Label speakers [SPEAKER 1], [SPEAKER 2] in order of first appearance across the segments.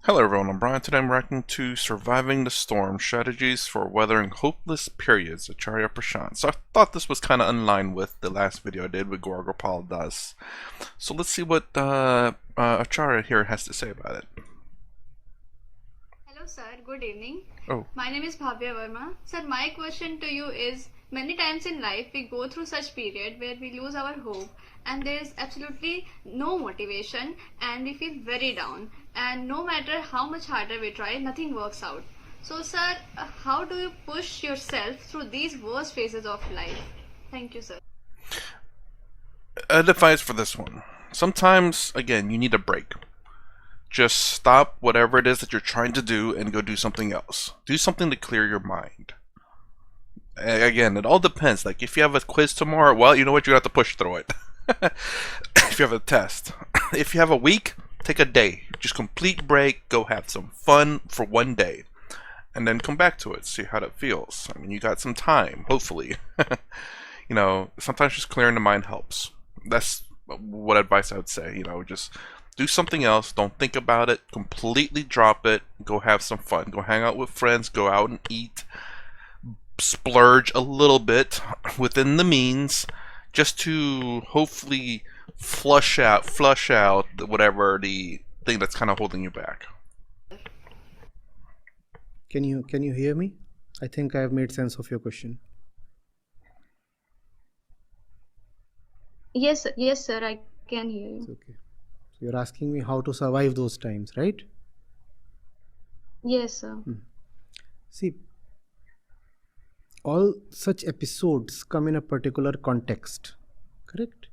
[SPEAKER 1] Hello everyone, I'm Brian. Today I'm reacting to Surviving the Storm, Strategies for Weathering Hopeless Periods, Acharya Prashant. So I thought this was kind of in line with the last video I did with Gorgopal Das. So let's see what Acharya here has to say about it.
[SPEAKER 2] Hello sir, good evening.
[SPEAKER 1] Oh.
[SPEAKER 2] My name is Bhavya Verma. Sir, my question to you is, many times in life we go through such period where we lose our hope and there is absolutely no motivation and we feel very down, and no matter how much harder we try, nothing works out. So sir, how do you push yourself through these worst phases of life? Thank you sir.
[SPEAKER 1] Advice for this one. Sometimes, again, you need a break. Just stop whatever it is that you're trying to do and go do something else. Do something to clear your mind. Again, it all depends. Like, if you have a quiz tomorrow, well, you know what? You're going to have to push through it. If you have a test. If you have a week, take a day. Just complete break. Go have some fun for one day. And then come back to it. See how that feels. I mean, you got some time, hopefully. You know, sometimes just clearing the mind helps. That's what advice I would say. You know, just do something else. Don't think about it. Completely drop it. Go have some fun. Go hang out with friends. Go out and eat. Splurge a little bit within the means, just to hopefully flush out whatever the thing that's kind of holding you back.
[SPEAKER 3] Can you hear me? I think I have made sense of your question.
[SPEAKER 2] Yes sir, I can hear you.
[SPEAKER 3] Okay. So you're asking me how to survive those times, right?
[SPEAKER 2] Yes sir.
[SPEAKER 3] See, all such episodes come in a particular context, correct?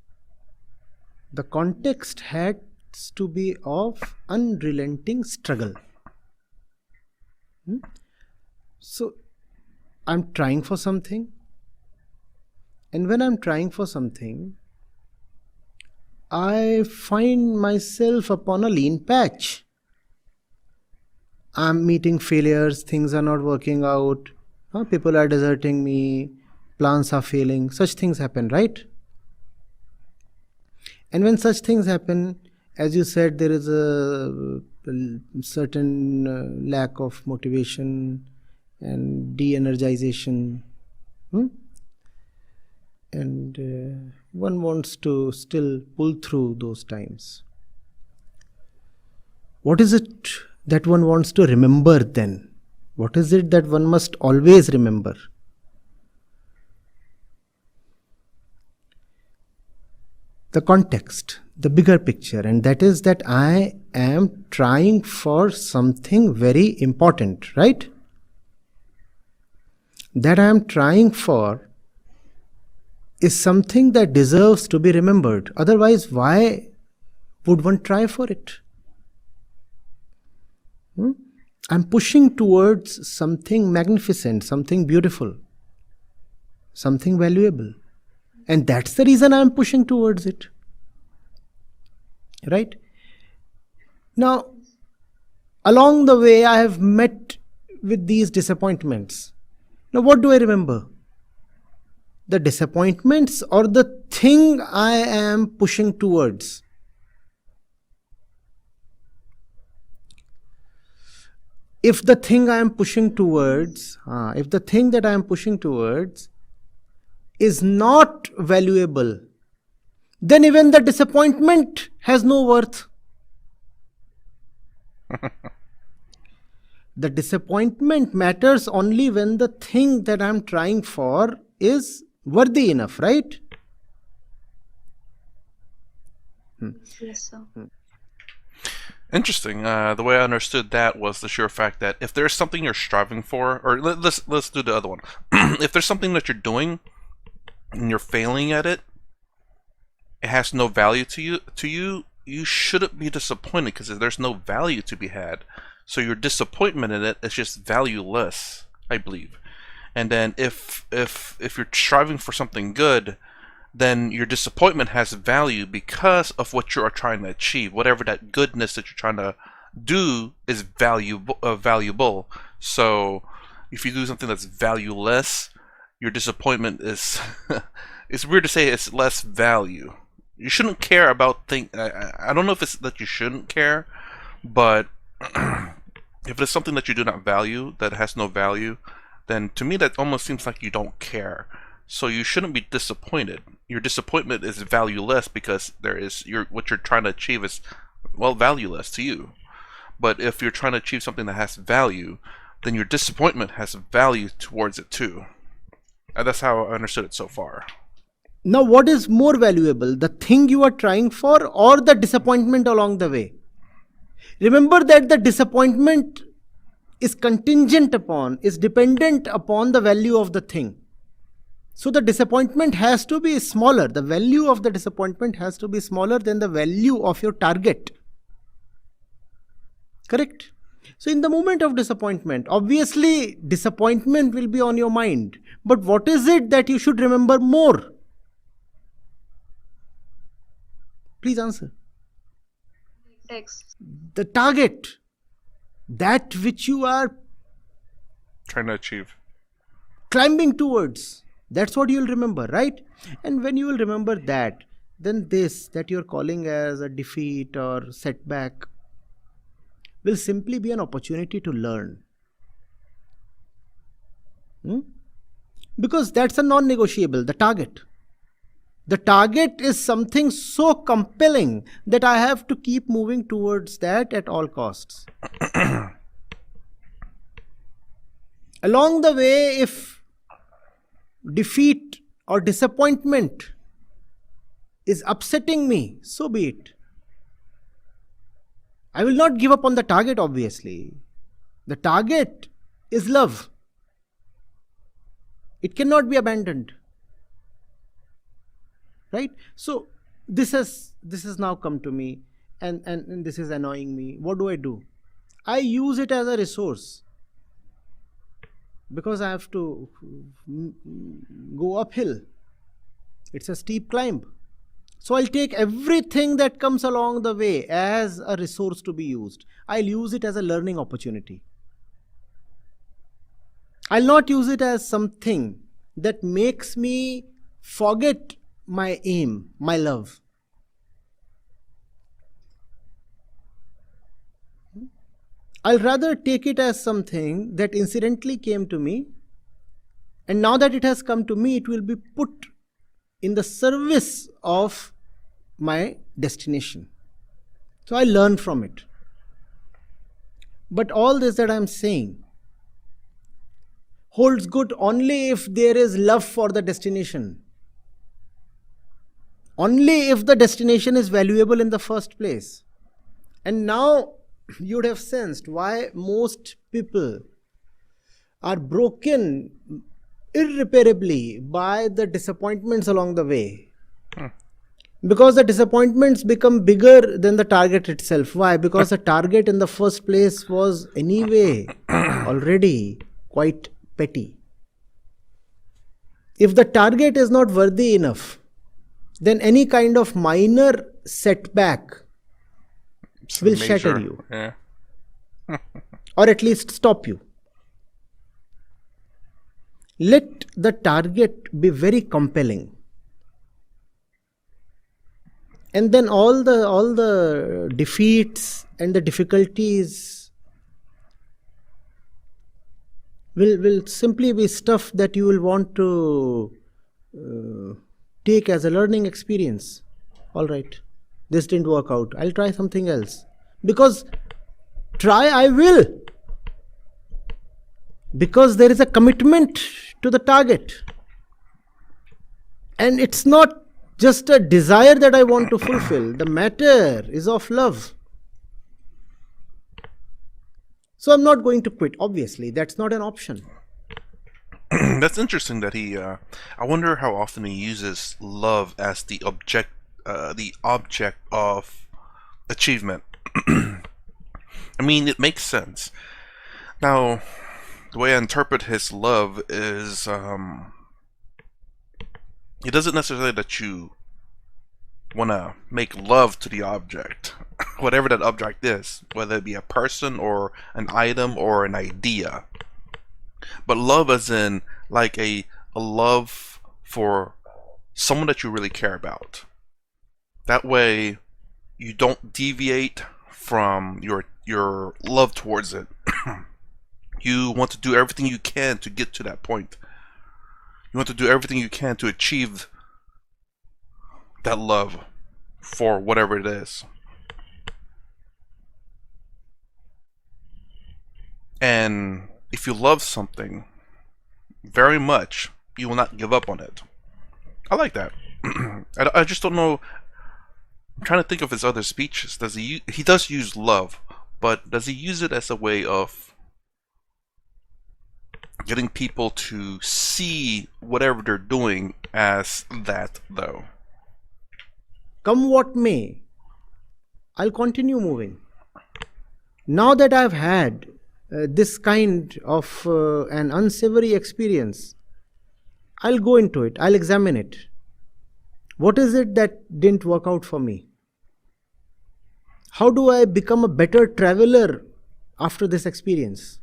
[SPEAKER 3] The context has to be of unrelenting struggle. So I'm trying for something, and when I'm trying for something, I find myself upon a lean patch. I'm meeting failures, things are not working out, people are deserting me, plans are failing, such things happen, right? And when such things happen, as you said, there is a certain lack of motivation and de-energization. And one wants to still pull through those times. What is it that one wants to remember then? What is it that one must always remember? The context, the bigger picture, and that is that I am trying for something very important, right? That I am trying for is something that deserves to be remembered. Otherwise, why would one try for it? I'm pushing towards something magnificent, something beautiful, something valuable. And that's the reason I'm pushing towards it. Right? Now, along the way, I have met with these disappointments. Now, what do I remember? The disappointments or the thing I am pushing towards? If the thing I am pushing towards, if the thing that I am pushing towards is not valuable, then even the disappointment has no worth. The disappointment matters only when the thing that I'm trying for is worthy enough, right?
[SPEAKER 2] Yes sir.
[SPEAKER 1] Interesting. The way I understood that was the sheer fact that if there's something you're striving for, or let's do the other one. If there's something that you're doing and you're failing at it, it has no value to you. You shouldn't be disappointed because there's no value to be had. So your disappointment in it is just valueless, I believe. And then if you're striving for something good, then your disappointment has value because of what you are trying to achieve. Whatever that goodness that you're trying to do is valuable. So if you do something that's valueless, your disappointment is it's weird to say it's less value. You shouldn't care about things. I don't know if it's that you shouldn't care, but If it's something that you do not value, that has no value, then to me that almost seems like you don't care. So you shouldn't be disappointed. Your disappointment is valueless because what you're trying to achieve is, well, valueless to you. But if you're trying to achieve something that has value, then your disappointment has value towards it too. And that's how I understood it so far.
[SPEAKER 3] Now, what is more valuable, the thing you are trying for or the disappointment along the way? Remember that the disappointment is dependent upon the value of the thing. So the disappointment has to be smaller. The value of the disappointment has to be smaller than the value of your target. Correct? So in the moment of disappointment, obviously disappointment will be on your mind. But what is it that you should remember more? Please answer.
[SPEAKER 2] Text.
[SPEAKER 3] The target. That which you are
[SPEAKER 1] Trying to achieve.
[SPEAKER 3] climbing towards. That's what you'll remember, right? And when you will remember that, then this that you're calling as a defeat or setback will simply be an opportunity to learn. Because that's a non-negotiable, the target. The target is something so compelling that I have to keep moving towards that at all costs. Along the way, if defeat or disappointment is upsetting me, so be it. I will not give up on the target, obviously. The target is love. It cannot be abandoned. Right? So this has now come to me and this is annoying me. What do? I use it as a resource. Because I have to go uphill. It's a steep climb. So I'll take everything that comes along the way as a resource to be used. I'll use it as a learning opportunity. I'll not use it as something that makes me forget my aim, my love. I'll rather take it as something that incidentally came to me, and now that it has come to me, it will be put in the service of my destination. So I learn from it. But all this that I'm saying holds good only if there is love for the destination. Only if the destination is valuable in the first place. And now you would have sensed why most people are broken irreparably by the disappointments along the way. Because the disappointments become bigger than the target itself. Why? Because the target in the first place was anyway already quite petty. If the target is not worthy enough, then any kind of minor setback will shatter you.
[SPEAKER 1] Yeah.
[SPEAKER 3] Or at least stop you. Let the target be very compelling. And then all the defeats and the difficulties will simply be stuff that you will want to take as a learning experience. All right, this didn't work out. I'll try something else. Because try I will. Because there is a commitment to the target. And it's not just a desire that I want to fulfill. The matter is of love. So I'm not going to quit. Obviously, that's not an option.
[SPEAKER 1] That's interesting that he. I wonder how often he uses love as the object of achievement. I mean, it makes sense. Now, the way I interpret his love is, it doesn't necessarily that you want to make love to the object, whatever that object is, whether it be a person or an item or an idea. But love as in like a love for someone that you really care about. That way you don't deviate from your love towards it. You want to do everything you can to get to that point. You want to do everything you can to achieve that love for whatever it is. And if you love something very much, you will not give up on it. I like that. I just don't know. I'm trying to think of his other speeches. Does he does use love, but does he use it as a way of getting people to see whatever they're doing as that, though?
[SPEAKER 3] Come what may, I'll continue moving. Now that I've had this kind of an unsavory experience, I'll go into it, I'll examine it. What is it that didn't work out for me? How do I become a better traveler after this experience?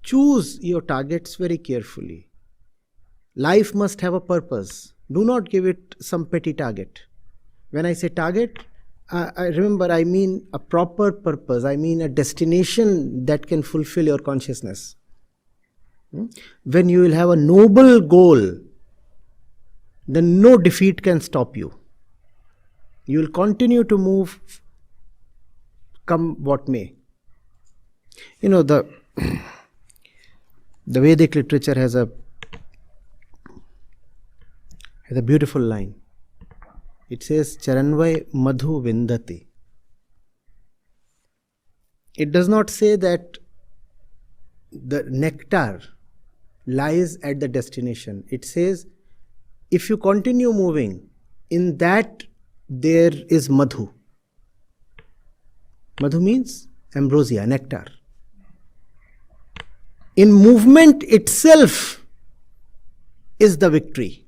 [SPEAKER 3] Choose your targets very carefully. Life must have a purpose. Do not give it some petty target. When I say target, I mean a proper purpose. I mean a destination that can fulfill your consciousness. When you will have a noble goal, then no defeat can stop you. You will continue to move, come what may. You know, the Vedic literature has a beautiful line. It says, Charanvai Madhu Vindati. It does not say that the nectar lies at the destination. It says, if you continue moving, in that there is Madhu. Madhu means ambrosia, nectar. In movement itself is the victory.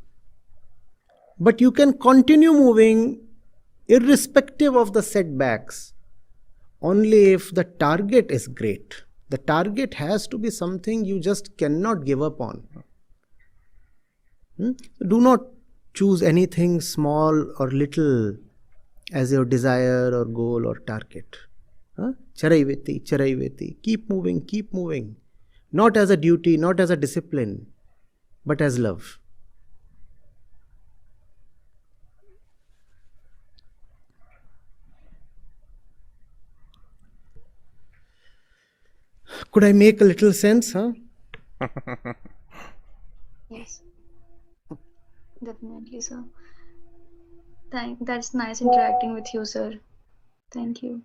[SPEAKER 3] But you can continue moving irrespective of the setbacks only if the target is great. The target has to be something you just cannot give up on. Do not choose anything small or little as your desire or goal or target. Charaiveti, charaiveti. Keep moving, keep moving. Not as a duty, not as a discipline, but as love. Could I make a little sense, huh?
[SPEAKER 2] Yes, definitely, sir. That's nice interacting with you, sir. Thank you.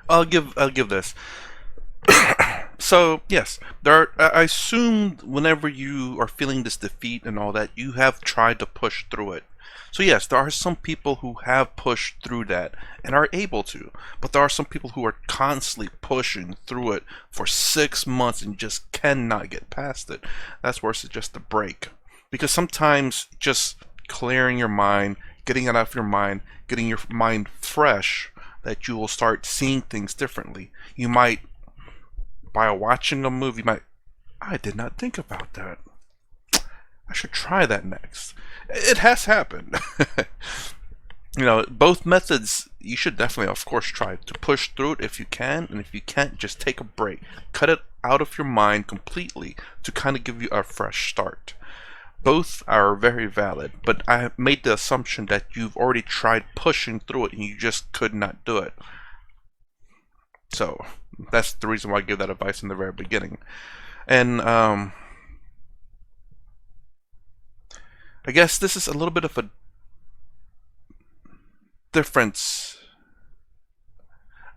[SPEAKER 1] I'll give this. So yes, I assume whenever you are feeling this defeat and all that, you have tried to push through it. So yes, there are some people who have pushed through that and are able to, but there are some people who are constantly pushing through it for 6 months and just cannot get past it. That's where I suggest a break, because sometimes just clearing your mind, getting it out of your mind, getting your mind fresh, that you will start seeing things differently. You might, by watching a movie, I did not think about that. I should try that next. It has happened. Both methods you should definitely, of course, try to push through it if you can, and if you can't, just take a break. Cut it out of your mind completely to kind of give you a fresh start. Both are very valid, but I have made the assumption that you've already tried pushing through it and you just could not do it. So that's the reason why I give that advice in the very beginning. And I guess this is a little bit of a difference.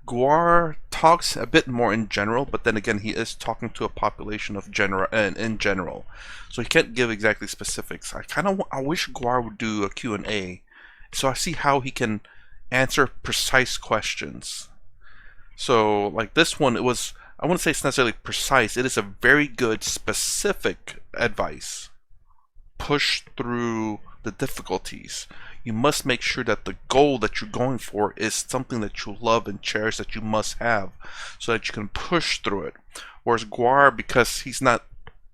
[SPEAKER 1] Guar talks a bit more in general, but then again, he is talking to a population of in general, so he can't give exactly specifics. I wish Guar would do a Q&A, so I see how he can answer precise questions. So, like this one, I wouldn't say it's necessarily precise. It is a very good, specific advice. Push through the difficulties. You must make sure that the goal that you're going for is something that you love and cherish, that you must have, so that you can push through it. Whereas Guar, because he's not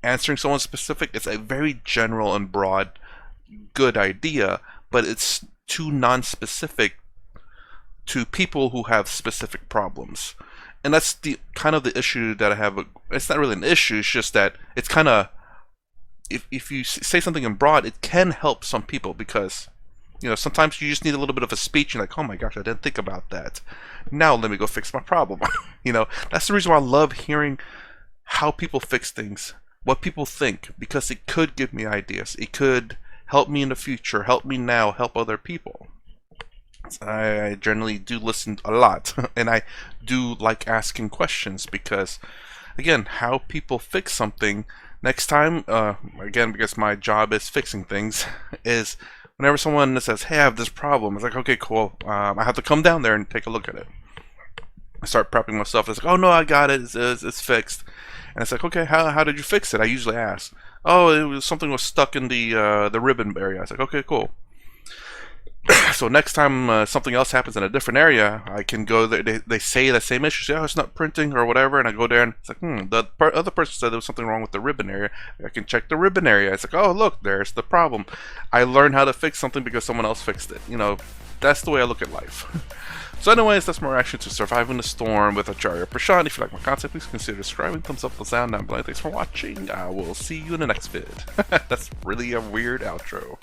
[SPEAKER 1] answering someone specific, it's a very general and broad good idea, but it's too non-specific to people who have specific problems. And that's the kind of the issue that I have. It's not really an issue. It's just that it's kind of, if you say something in broad, it can help some people because, sometimes you just need a little bit of a speech. You're like, oh my gosh, I didn't think about that. Now let me go fix my problem. That's the reason why I love hearing how people fix things, what people think, because it could give me ideas. It could help me in the future, help me now, help other people. I generally do listen a lot, and I do like asking questions because, again, how people fix something next time, again, because my job is fixing things, is whenever someone says, hey, I have this problem, it's like, okay, cool, I have to come down there and take a look at it. I start prepping myself. It's like, oh no, I got it, it's fixed. And it's like, okay, how did you fix it? I usually ask. Oh, something was stuck in the ribbon area. It's like, okay, cool. So next time something else happens in a different area, I can go there. They say the same issue. Say, oh, it's not printing or whatever, and I go there and it's like, the other person said there was something wrong with the ribbon area. I can check the ribbon area. It's like, oh, look, there's the problem. I learned how to fix something because someone else fixed it. That's the way I look at life. So anyways, that's my reaction to Surviving the Storm with Acharya Prashant. If you like my content, please consider subscribing, thumbs up, the sound down below. Thanks for watching. I will see you in the next vid. That's really a weird outro.